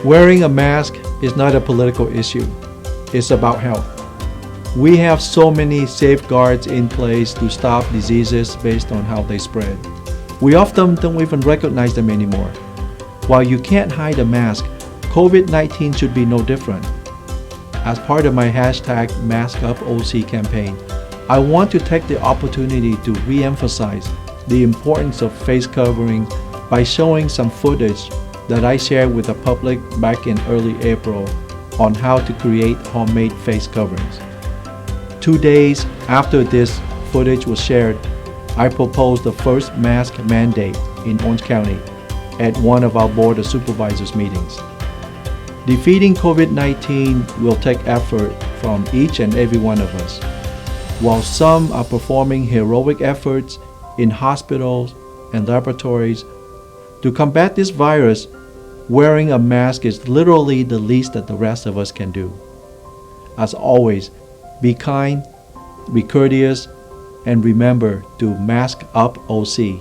Wearing a mask is not a political issue. It's about health. We have so many safeguards in place to stop diseases based on how they spread. We often don't even recognize them anymore. While you can't hide a mask, COVID-19 should be no different. As part of my hashtag MaskUpoC campaign, I want to take the opportunity to re-emphasize the importance of face covering by showing some footage that I shared with the public back in early April on how to create homemade face coverings. 2 days after this footage was shared, I proposed the first mask mandate in Orange County at one of our Board of Supervisors meetings. Defeating COVID-19 will take effort from each and every one of us. While some are performing heroic efforts in hospitals and laboratories to combat this virus, wearing a mask is literally the least that the rest of us can do. As always, be kind, be courteous, and remember to mask up OC.